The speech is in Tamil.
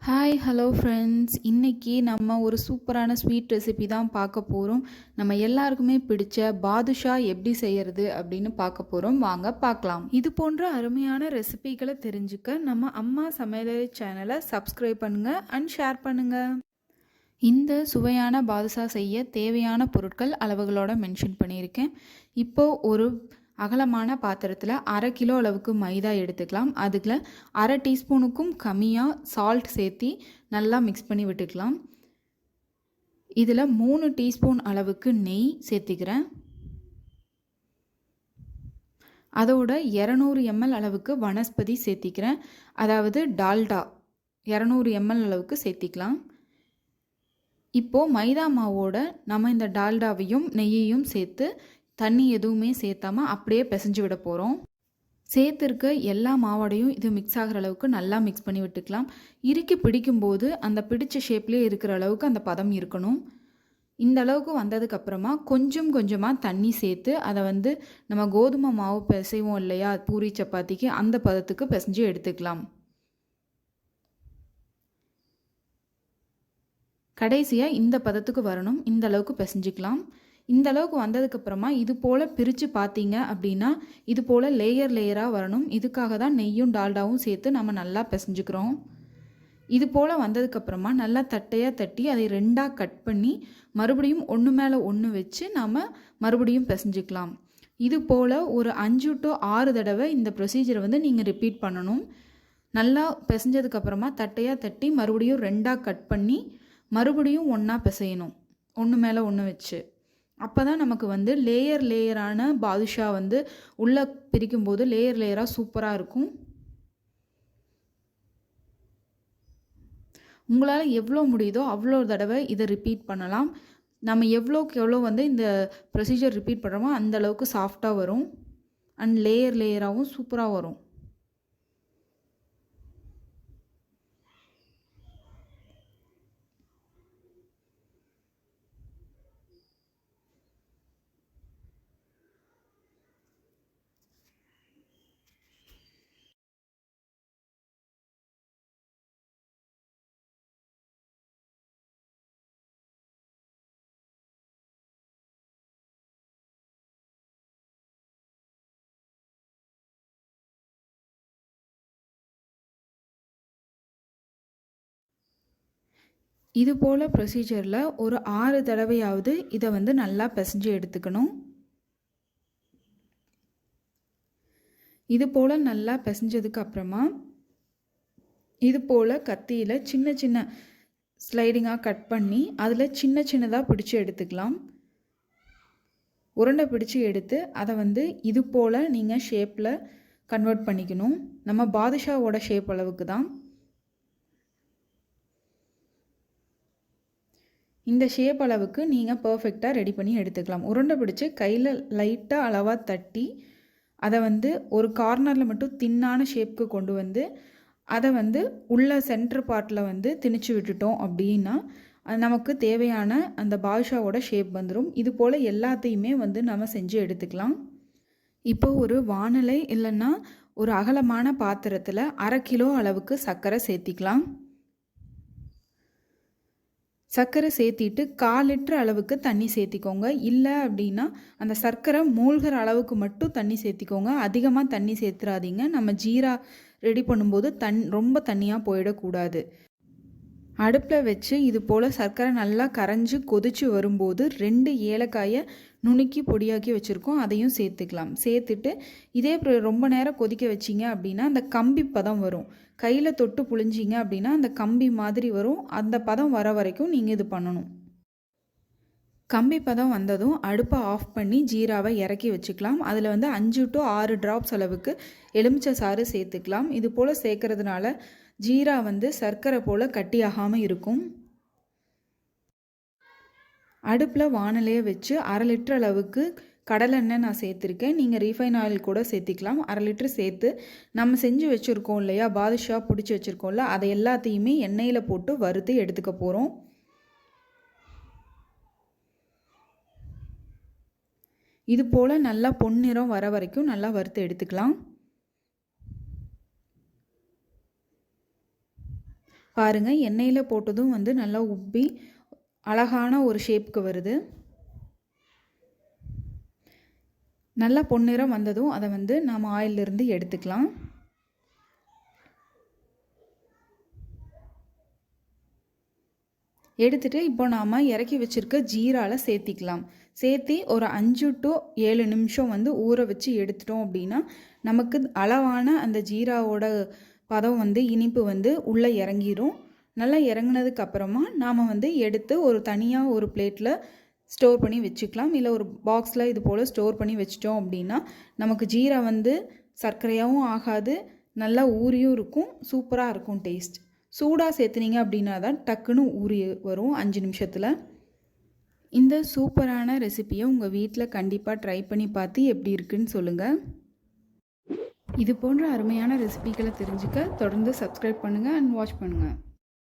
ஹாய் ஹலோ ஃப்ரெண்ட்ஸ், இன்றைக்கி நம்ம ஒரு சூப்பரான ஸ்வீட் ரெசிபி தான் பார்க்க போகிறோம். நம்ம எல்லாருக்குமே பிடிச்ச பாதுஷா எப்படி செய்கிறது அப்படின்னு பார்க்க போகிறோம். வாங்க பார்க்கலாம். இது போன்ற அருமையான ரெசிபிகளை தெரிஞ்சுக்க நம்ம அம்மா சமையலறை சேனலை சப்ஸ்கிரைப் பண்ணுங்கள் அண்ட் ஷேர் பண்ணுங்கள். இந்த சுவையான பாதுஷா செய்ய தேவையான பொருட்கள் அளவுகளோடு மென்ஷன் பண்ணியிருக்கேன். இப்போது ஒரு அகலமான பாத்திரத்தில் 1/2 கிலோ அளவுக்கு மைதா எடுத்துக்கலாம். அதுக்குள்ள 1/2 டீஸ்பூனுக்கும் கம்மியாக சால்ட் சேர்த்தி நல்லா மிக்ஸ் பண்ணி விட்டுக்கலாம். இதில் 3 டீஸ்பூன் அளவுக்கு நெய் சேர்த்திக்கிறேன். அதோட 200 ml அளவுக்கு வனஸ்பதி சேர்த்திக்கிறேன். அதாவது டால்டா 200 ml அளவுக்கு சேர்த்திக்கலாம். இப்போது மைதா மாவோட நம்ம இந்த டால்டாவையும் நெய்யையும் சேர்த்து தண்ணி எதுவுமே சேர்த்தாமல் அப்படியே பிசைஞ்சு விட போகிறோம். சேர்த்துருக்க எல்லா மாவோடையும் இது மிக்ஸ் ஆகிற அளவுக்கு நல்லா மிக்ஸ் பண்ணி விட்டுக்கலாம். இறுக்கி பிடிக்கும்போது அந்த பிடிச்ச ஷேப்லேயே இருக்கிற அளவுக்கு அந்த பதம் இருக்கணும். இந்த அளவுக்கு வந்ததுக்கப்புறமா கொஞ்சம் கொஞ்சமாக தண்ணி சேர்த்து அதை நம்ம கோதுமை மாவு பிசைவோம் இல்லையா, பூரி சப்பாத்திக்கு, அந்த பதத்துக்கு பிசைஞ்சு எடுத்துக்கலாம். கடைசியாக இந்த பதத்துக்கு வரணும். இந்த அளவுக்கு பிசைஞ்சிக்கலாம். இந்த அளவுக்கு வந்ததுக்கப்புறமா இது போல் பிரித்து பார்த்தீங்க அப்படின்னா இது போல் லேயர் லேயராக வரணும். இதுக்காக தான் நெய்யும் டால்டாவும் சேர்த்து நம்ம நல்லா பிசைஞ்சுக்கிறோம். இது போல் வந்ததுக்கப்புறமா நல்லா தட்டையாக தட்டி அதை 2ஆக கட் பண்ணி மறுபடியும் ஒன்று மேலே ஒன்று வச்சு நாம் மறுபடியும் பிசைஞ்சிக்கலாம். இது போல் ஒரு 5 to 6 தடவை இந்த ப்ரொசீஜரை நீங்கள் ரிப்பீட் பண்ணணும். நல்லா பிசைஞ்சதுக்கப்புறமா தட்டையாக தட்டி மறுபடியும் 2ஆக கட் பண்ணி மறுபடியும் ஒன்றா பிசையணும், ஒன்று மேலே ஒன்று வச்சு. அப்போ தான் நமக்கு லேயர் லேயரான பாதுஷா உள்ளே பிரிக்கும்போது லேயர் லேயராக சூப்பராக இருக்கும். உங்களால் எவ்வளோ முடியுதோ அவ்வளோ தடவை இதை ரிப்பீட் பண்ணலாம். நம்ம எவ்வளோக்கு எவ்வளோ இந்த ப்ரொசீஜர் ரிப்பீட் பண்ணுறோமோ அந்தளவுக்கு சாஃப்டாக வரும் அண்ட் லேயர் லேயராகவும் சூப்பராக வரும். இது போல் ப்ரொசீஜரில் ஒரு 6 தடவையாவது இதை நல்லா பிசைஞ்சு எடுத்துக்கணும். இது போல் நல்லா பிசைஞ்சதுக்கு அப்புறமா இது போல் கத்தியில் சின்ன சின்ன ஸ்லைடிங்காக கட் பண்ணி அதில் சின்ன சின்னதாக பிடிச்சி எடுத்துக்கலாம். உருண்டை பிடிச்சி எடுத்து அதை இது போல் நீங்கள் ஷேப்பில் கன்வெர்ட் பண்ணிக்கணும். நம்ம பாதுஷாவோட ஷேப் அளவுக்கு தான். இந்த ஷேப் அளவுக்கு நீங்கள் பர்ஃபெக்டாக ரெடி பண்ணி எடுத்துக்கலாம். உருண்டை பிடிச்சி கையில் லைட்டாக அளவாக தட்டி அதை ஒரு கார்னரில் மட்டும் தின்னான ஷேப்புக்கு கொண்டு அதை உள்ள சென்டர் பார்ட்டில் திணிச்சு விட்டுட்டோம் அப்படின்னா நமக்கு தேவையான அந்த பாதுஷாவோட ஷேப் வந்துடும். இது போல் எல்லாத்தையுமே நம்ம செஞ்சு எடுத்துக்கலாம். இப்போ ஒரு வாணலை இல்லைன்னா ஒரு அகலமான பாத்திரத்தில் 1/2 கிலோ அளவுக்கு சர்க்கரை சேர்த்திக்கலாம். சர்க்கரை சேர்த்திட்டு 1/4 லிட்டர் அளவுக்கு தண்ணி சேர்த்திக்கோங்க. இல்லை அப்படின்னா அந்த சர்க்கரை மூழ்கிற அளவுக்கு மட்டும் தண்ணி சேர்த்திக்கோங்க. அதிகமாக தண்ணி சேர்த்துறாதீங்க. நம்ம ஜீரா ரெடி பண்ணும்போது ரொம்ப தண்ணியாக போயிடக்கூடாது. அடுப்பில் வச்சு இது போல் சர்க்கரை நல்லா கரைஞ்சி கொதித்து வரும்போது 2 ஏலக்காயை நுணுக்கி பொடியாக்கி வச்சுருக்கோம், அதையும் சேர்த்துக்கலாம். சேர்த்துட்டு இதே ரொம்ப நேரம் கொதிக்க வச்சிங்க அப்படின்னா அந்த கம்பி பதம் வரும். கையில் தொட்டு புழிஞ்சிங்க அப்படின்னா அந்த கம்பி மாதிரி வரும். அந்த பதம் வர வரைக்கும் நீங்கள் இது பண்ணணும். கம்பி பதம் வந்ததும் அடுப்பை ஆஃப் பண்ணி ஜீராவை இறக்கி வச்சுக்கலாம். அதில் 5 to 6 ட்ராப்ஸ் அளவுக்கு எலுமிச்சை சாறு சேர்த்துக்கலாம். இது போல் சேர்க்கறதுனால ஜீரா சர்க்கரை போல் கட்டியாகாமல் இருக்கும். அடுப்பில் வாணலையை வச்சு 1/2 லிட்டர் அளவுக்கு கடலெண்ணெய் நான் சேர்த்துருக்கேன். நீங்கள் ரீஃபைன் ஆயில் கூட சேர்த்திக்கலாம். 1/2 லிட்டர் சேர்த்து நம்ம செஞ்சு வச்சுருக்கோம் இல்லையா, பாதுஷா பிடிச்சி வச்சுருக்கோம்ல, அதை எல்லாத்தையுமே எண்ணெயில் போட்டு வறுத்து எடுத்துக்க போகிறோம். இது போல் நல்லா பொன்னிறம் வர வரைக்கும் நல்லா வறுத்து எடுத்துக்கலாம். பாருங்கள், எண்ணெயில் போட்டதும் வந்து நல்லா உப்பி அழகான ஒரு ஷேப்புக்கு வருது. நல்லா பொன்னிறம் வந்ததும் அதை வந்து நாம் ஆயிலிருந்து எடுத்துக்கலாம். எடுத்துகிட்டு இப்போ நாம் இறக்கி வச்சுருக்க ஜீராவில் சேர்த்திக்கலாம். சேர்த்தி ஒரு 5 to 7 நிமிஷம் வந்து ஊற வச்சு எடுத்துட்டோம் அப்படின்னா நமக்கு அளவான அந்த ஜீராவோட பதம் வந்து இனிப்பு வந்து உள்ளே இறங்கிடும். நல்லா இறங்கினதுக்கு அப்புறமா நாம் வந்து எடுத்து ஒரு தனியாக ஒரு பிளேட்டில் ஸ்டோர் பண்ணி வச்சுக்கலாம். இல்லை ஒரு பாக்ஸில் இது போல் ஸ்டோர் பண்ணி வச்சிட்டோம் அப்படின்னா நமக்கு ஜீரா வந்து சர்க்கரையாகவும் ஆகாது, நல்லா ஊறியும் இருக்கும், சூப்பராக இருக்கும் டேஸ்ட். சூடாக சேர்த்துனீங்க அப்படின்னா தான் டக்குன்னு ஊறி வரும் 5 நிமிஷத்தில். இந்த சூப்பரான ரெசிப்பியை உங்கள் வீட்டில் கண்டிப்பாக ட்ரை பண்ணி பார்த்து எப்படி இருக்குன்னு சொல்லுங்கள். இது போன்ற அருமையான ரெசிபிகளை தெரிஞ்சுக்க தொடர்ந்து சப்ஸ்கிரைப் பண்ணுங்கள் அண்ட் வாட்ச் பண்ணுங்கள்.